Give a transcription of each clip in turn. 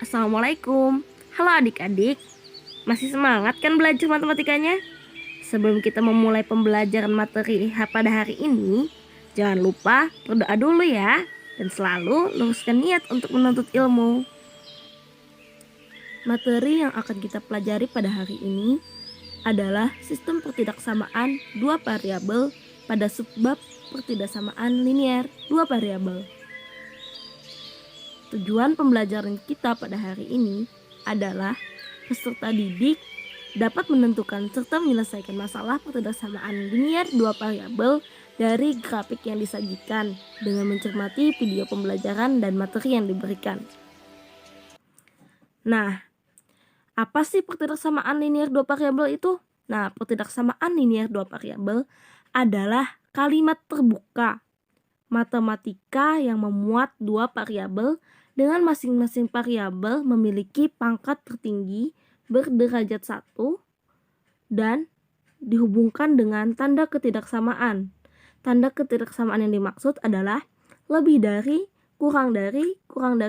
Assalamualaikum. Halo adik-adik, masih semangat kan belajar matematikanya? Sebelum kita memulai pembelajaran materi pada hari ini, jangan lupa berdoa dulu ya, dan selalu luruskan niat untuk menuntut ilmu. Materi yang akan kita pelajari pada hari ini adalah sistem pertidaksamaan dua variabel pada subbab pertidaksamaan linear dua variabel. Tujuan pembelajaran kita pada hari ini adalah peserta didik dapat menentukan serta menyelesaikan masalah pertidaksamaan linear dua variabel dari grafik yang disajikan dengan mencermati video pembelajaran dan materi yang diberikan. Nah, apa sih pertidaksamaan linear dua variabel itu? Nah, pertidaksamaan linear dua variabel adalah kalimat terbuka matematika yang memuat dua variabel dengan masing-masing variabel memiliki pangkat tertinggi berderajat 1 dan dihubungkan dengan tanda ketidaksamaan. Tanda ketidaksamaan yang dimaksud adalah lebih dari, kurang dari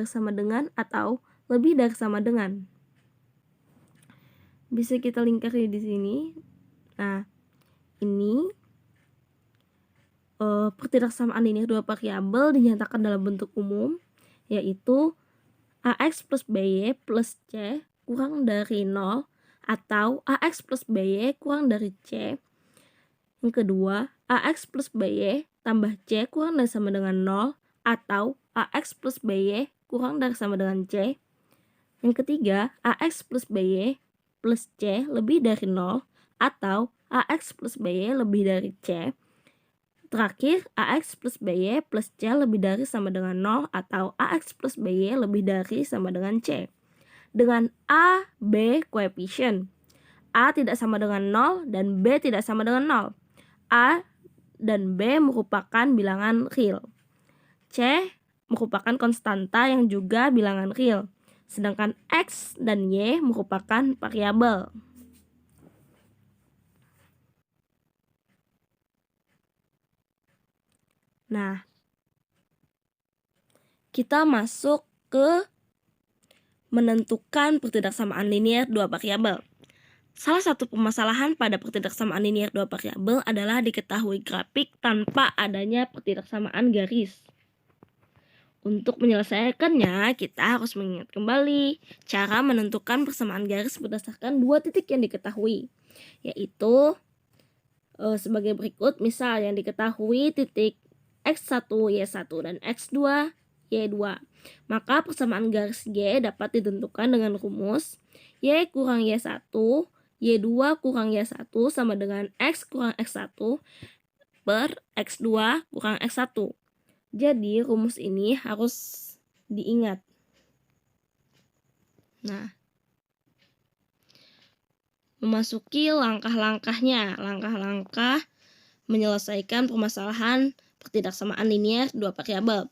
sama dengan, atau lebih dari sama dengan. Bisa kita lingkari di sini. Nah, ini pertidaksamaan linear dua variabel dinyatakan dalam bentuk umum, yaitu AX plus BY plus C kurang dari 0 atau AX plus BY kurang dari C. Yang kedua, AX plus BY tambah C kurang dari sama dengan 0 atau AX plus BY kurang dari sama dengan C. Yang ketiga, AX plus BY plus C lebih dari 0 atau AX plus BY lebih dari C. Terakhir, AX plus BY plus C lebih dari sama dengan 0 atau AX plus BY lebih dari sama dengan C. Dengan A, B koefisien. A tidak sama dengan 0 dan B tidak sama dengan 0. A dan B merupakan bilangan real. C merupakan konstanta yang juga bilangan real. Sedangkan X dan Y merupakan variabel. Nah, kita masuk ke menentukan pertidaksamaan linear dua variabel. Salah satu permasalahan pada pertidaksamaan linear dua variabel adalah diketahui grafik tanpa adanya pertidaksamaan garis. Untuk menyelesaikannya, kita harus mengingat kembali cara menentukan persamaan garis berdasarkan dua titik yang diketahui, yaitu sebagai berikut. Misal yang diketahui titik X1, Y1 dan X2, Y2. Maka persamaan garis Y dapat ditentukan dengan rumus Y kurang Y1, Y2 kurang Y1 sama dengan X kurang X1 per X2 kurang X1. Jadi rumus ini harus diingat. Nah, memasuki langkah-langkahnya. Langkah-langkah menyelesaikan permasalahan pertidaksamaan linear dua variabel.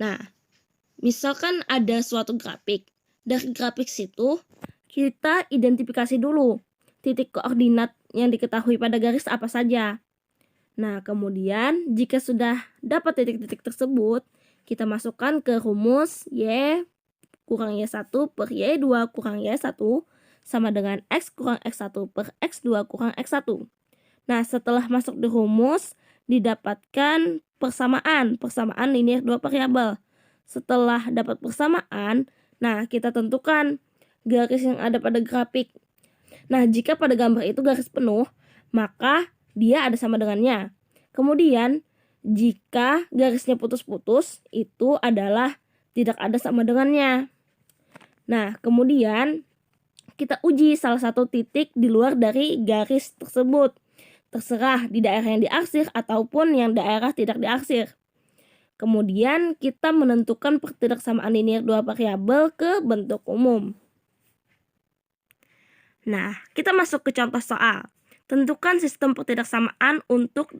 Nah, misalkan ada suatu grafik. Dari grafik situ, kita identifikasi dulu titik koordinat yang diketahui pada garis apa saja. Nah, kemudian jika sudah dapat titik-titik tersebut, kita masukkan ke rumus Y kurang Y1 per Y2 kurang Y1 sama dengan X kurang X1 per X2 kurang X1. Nah, setelah masuk di rumus, didapatkan persamaan linear dua variabel. Setelah dapat persamaan, nah kita tentukan garis yang ada pada grafik. Nah, jika pada gambar itu garis penuh, maka dia ada sama dengannya. Kemudian, jika garisnya putus-putus, itu adalah tidak ada sama dengannya. Nah, kemudian kita uji salah satu titik di luar dari garis tersebut. Terserah di daerah yang diarsir ataupun yang daerah tidak diarsir. Kemudian kita menentukan pertidaksamaan linear dua variabel ke bentuk umum. Nah, kita masuk ke contoh soal. Tentukan sistem pertidaksamaan untuk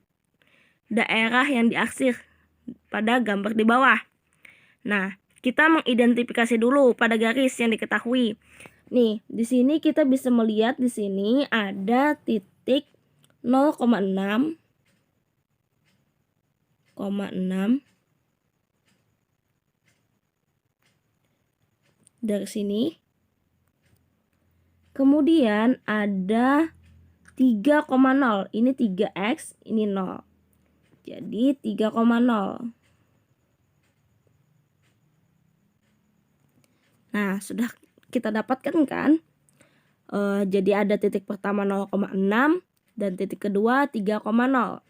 daerah yang diarsir pada gambar di bawah. Nah, kita mengidentifikasi dulu pada garis yang diketahui. Nih, di sini kita bisa melihat di sini ada titik 0,6 dan dari sini. Kemudian ada 3,0. Ini 3x, ini 0. Jadi 3,0. Nah, sudah kita dapatkan kan? Jadi ada titik pertama 0,6 dan titik kedua 3,0.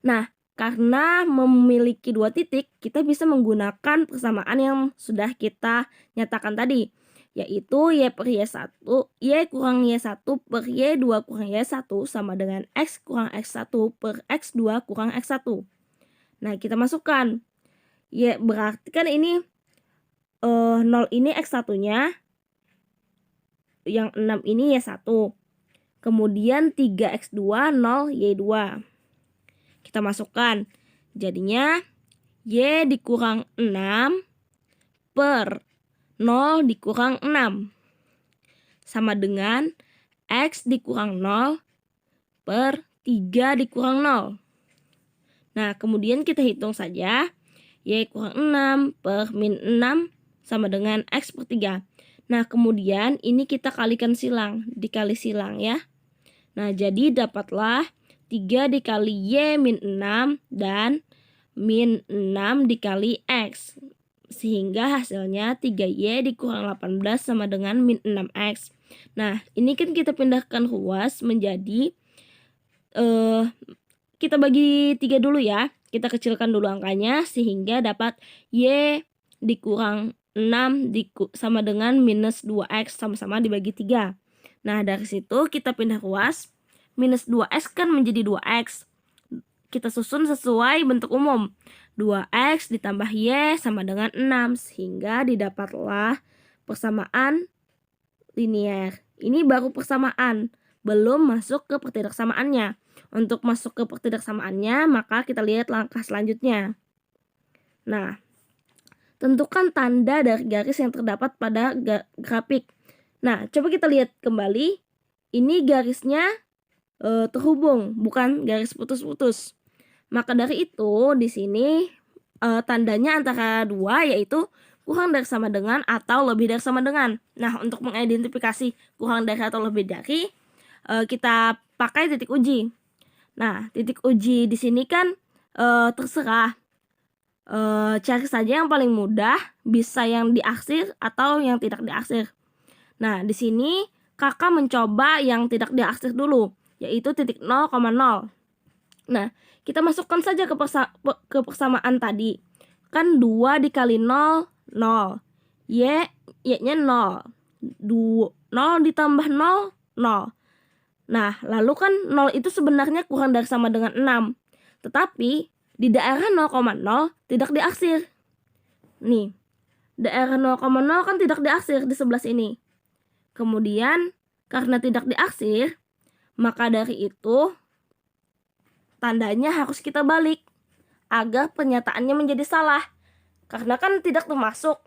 Nah, karena memiliki dua titik, kita bisa menggunakan persamaan yang sudah kita nyatakan tadi, yaitu Y per Y1, Y kurang Y1 per Y2 kurang Y1 sama dengan X kurang X1 per X2 kurang X1. Nah, kita masukkan. Y berarti kan ini 0 ini X1-nya, yang 6 ini Y1. Kemudian 3X2, 0 Y2. Kita masukkan. Jadinya Y dikurang 6 per 0 dikurang 6 sama dengan X dikurang 0 per 3 dikurang 0. Nah, kemudian kita hitung saja. Y kurang 6 per min 6 sama dengan X per 3. Nah, kemudian ini kita kalikan silang. Dikali silang ya. Nah, jadi dapatlah 3 dikali Y min 6 dan min 6 dikali X. Sehingga hasilnya 3Y dikurang 18 sama dengan min 6X. Nah, ini kan kita pindahkan ruas menjadi kita bagi 3 dulu ya. Kita kecilkan dulu angkanya sehingga dapat Y dikurang 6 sama dengan minus 2X sama-sama dibagi 3. Nah, dari situ kita pindah ruas. Minus 2X kan menjadi 2X. Kita susun sesuai bentuk umum. 2X ditambah Y sama dengan 6. Sehingga didapatlah persamaan linier. Ini baru persamaan. Belum masuk ke pertidaksamaannya. Untuk masuk ke pertidaksamaannya, maka kita lihat langkah selanjutnya. Nah, tentukan tanda dari garis yang terdapat pada grafik. Nah, coba kita lihat kembali. Ini garisnya terhubung, bukan garis putus-putus. Maka dari itu di sini tandanya antara dua, yaitu kurang dari sama dengan atau lebih dari sama dengan. Nah, untuk mengidentifikasi kurang dari atau lebih dari, kita pakai titik uji. Nah, titik uji di sini kan terserah. Cari saja yang paling mudah, bisa yang diaksir atau yang tidak diaksir. Nah, di sini kakak mencoba yang tidak diaksir dulu, yaitu titik 0,0. Nah, kita masukkan saja ke persamaan tadi. Kan 2 dikali 0, 0. Y-nya 0. 0 ditambah 0, 0. Nah, lalu kan 0 itu sebenarnya kurang dari sama dengan 6. Tetapi di daerah 0,0 tidak diaksir. Nih, daerah 0,0 kan tidak diaksir di sebelah sini. Kemudian, karena tidak diaksir, maka dari itu tandanya harus kita balik agar pernyataannya menjadi salah. Karena kan tidak termasuk,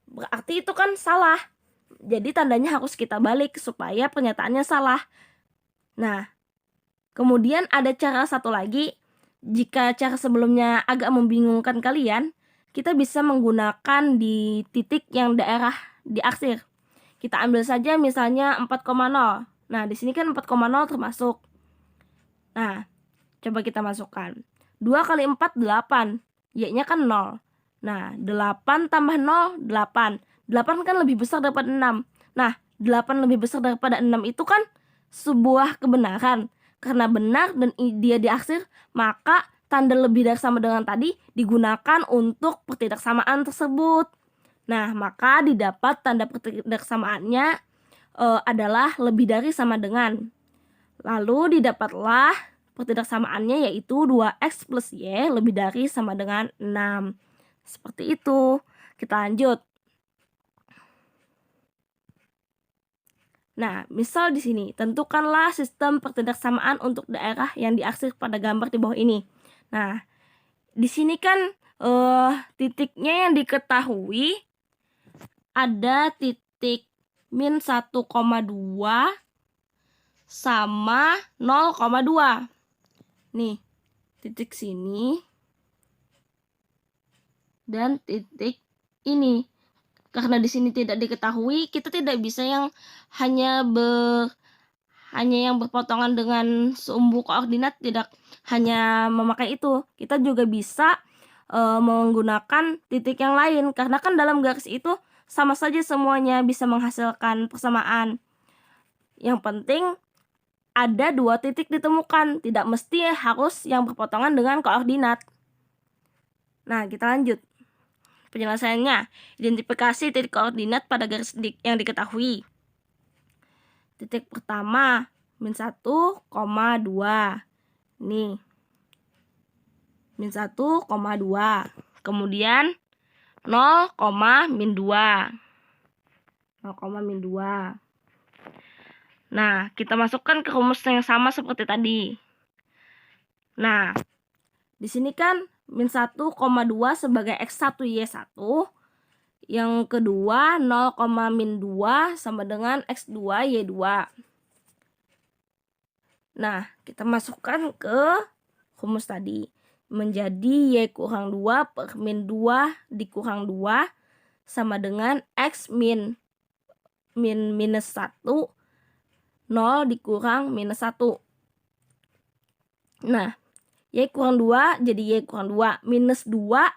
berarti itu kan salah. Jadi tandanya harus kita balik supaya pernyataannya salah. Nah, kemudian ada cara satu lagi. Jika cara sebelumnya agak membingungkan kalian, kita bisa menggunakan di titik yang daerah diaksir. Kita ambil saja misalnya 4,0. Nah, di sini kan 4,0 termasuk. Nah, coba kita masukkan. 2 kali 4, 8. Y-nya kan 0. Nah, 8 tambah 0, 8. 8 kan lebih besar daripada 6. Nah, 8 lebih besar daripada 6 itu kan sebuah kebenaran. Karena benar dan dia diaksir, maka tanda lebih dari sama dengan tadi digunakan untuk pertidaksamaan tersebut. Nah, maka didapat tanda pertidaksamaannya adalah lebih dari sama dengan. Lalu didapatlah pertidaksamaannya yaitu 2X plus Y lebih dari sama dengan 6. Seperti itu. Kita lanjut. Nah, misal di sini, tentukanlah sistem pertidaksamaan untuk daerah yang diaksir pada gambar di bawah ini. Nah, di sini kan titiknya yang diketahui ada titik min 1,2 sama 0,2. Nih, titik sini dan titik ini. karena di sini tidak diketahui, kita tidak bisa yang hanya yang berpotongan dengan sumbu koordinat, tidak hanya memakai itu. Kita juga bisa menggunakan titik yang lain, karena kan dalam garis itu sama saja semuanya bisa menghasilkan persamaan. Yang penting ada 2 titik ditemukan, tidak mesti harus yang berpotongan dengan koordinat. Nah, kita lanjut. Penyelesaiannya, identifikasi titik koordinat pada garis yang diketahui. Titik pertama, min 1, 2. Nih. Min 1, 2. Kemudian 0, min 2. 0, min 2. Nah, kita masukkan ke rumus yang sama seperti tadi. Nah, di sini kan min 1, 2 sebagai X1, Y1. Yang kedua 0, min 2 sama dengan X2, Y2. Nah, kita masukkan ke rumus tadi. Menjadi Y kurang 2 per min 2 dikurang 2 sama dengan X min minus 1, 0 dikurang minus 1. Nah, Y kurang 2 jadi Y kurang 2. Minus 2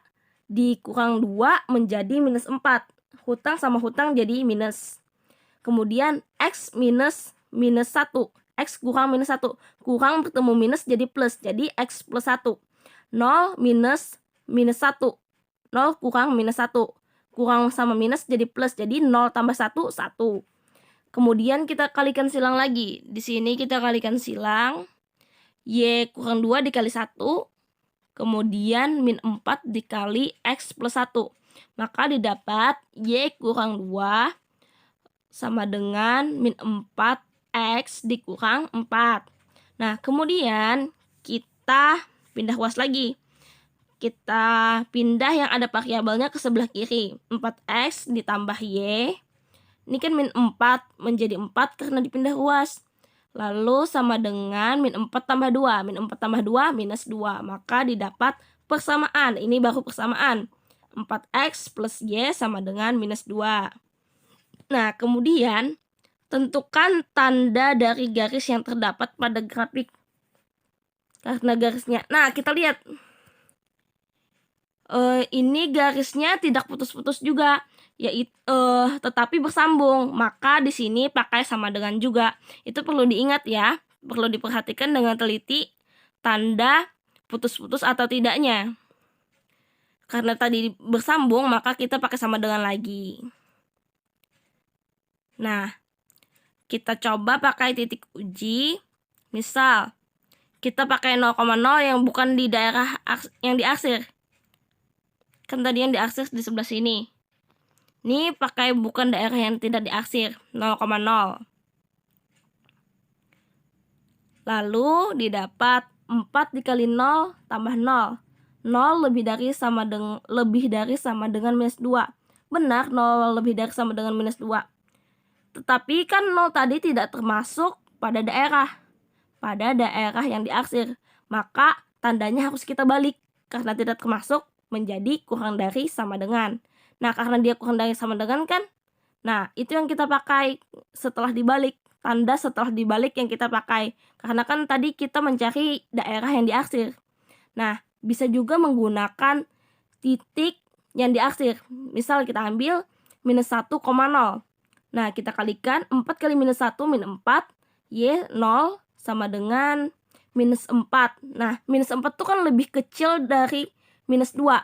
dikurang 2 menjadi minus 4. Hutang sama hutang jadi minus. Kemudian X minus 1. X kurang minus 1. Kurang bertemu minus jadi plus. Jadi X plus 1. 0 minus 1. 0 kurang minus 1. Kurang sama minus jadi plus. Jadi 0 tambah 1, 1. Kemudian kita kalikan silang lagi. Di sini kita kalikan silang. Y kurang 2 dikali 1. Kemudian min 4 dikali X plus 1. Maka didapat Y kurang 2 sama dengan min 4X dikurang 4. Nah, kemudian kita pindah ruas lagi. Kita pindah yang ada variabelnya ke sebelah kiri. 4X ditambah Y. Ini kan min 4 menjadi 4 karena dipindah ruas. Lalu sama dengan min 4 tambah 2. Min 4 tambah 2 minus 2. Maka didapat persamaan. Ini baru persamaan. 4X plus Y sama dengan minus 2. Nah, kemudian tentukan tanda dari garis yang terdapat pada grafik. Karena garisnya. Nah, kita lihat. Ini garisnya tidak putus-putus juga. Tetapi bersambung, maka di sini pakai sama dengan juga. Itu perlu diingat ya, perlu diperhatikan dengan teliti tanda putus-putus atau tidaknya. Karena tadi bersambung, maka kita pakai sama dengan lagi. Nah, kita coba pakai titik uji. Misal, kita pakai 0,0 yang bukan di daerah yang diarsir. Kan tadi yang diarsir di sebelah sini. Ini pakai bukan daerah yang tidak diarsir, 0,0. Lalu didapat 4 dikali 0 tambah 0. 0 lebih dari sama dengan minus 2. Benar, 0 lebih dari sama dengan minus 2. Tetapi kan 0 tadi tidak termasuk pada daerah yang diarsir. Maka tandanya harus kita balik. Karena tidak termasuk menjadi kurang dari sama dengan. Nah, karena dia kurang dari sama dengan kan. Nah, itu yang kita pakai setelah dibalik. Tanda setelah dibalik yang kita pakai. Karena kan tadi kita mencari daerah yang diarsir. Nah, bisa juga menggunakan titik yang diarsir. Misal kita ambil minus 1,0. Nah, kita kalikan 4 kali minus 1 min 4. Y 0 sama dengan minus 4. Nah, minus 4 itu kan lebih kecil dari minus 2.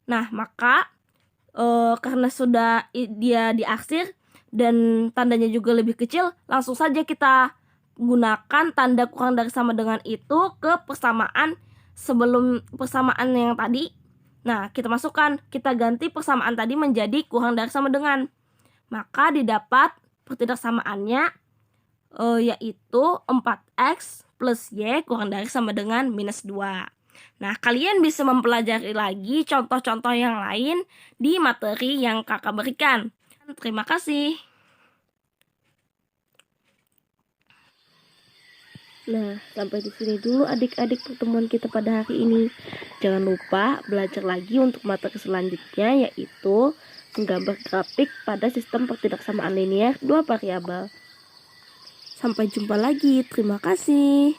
Nah, maka karena sudah dia diarsir dan tandanya juga lebih kecil, langsung saja kita gunakan tanda kurang dari sama dengan itu ke persamaan sebelum persamaan yang tadi. Nah, kita masukkan, kita ganti persamaan tadi menjadi kurang dari sama dengan. Maka didapat pertidaksamaannya yaitu 4X plus Y kurang dari sama dengan minus 2. Nah, kalian bisa mempelajari lagi contoh-contoh yang lain di materi yang kakak berikan. Terima kasih. Nah, sampai di sini dulu adik-adik pertemuan kita pada hari ini. Jangan lupa belajar lagi untuk materi selanjutnya, yaitu menggambar grafik pada sistem pertidaksamaan linier dua variabel. Sampai jumpa lagi. Terima kasih.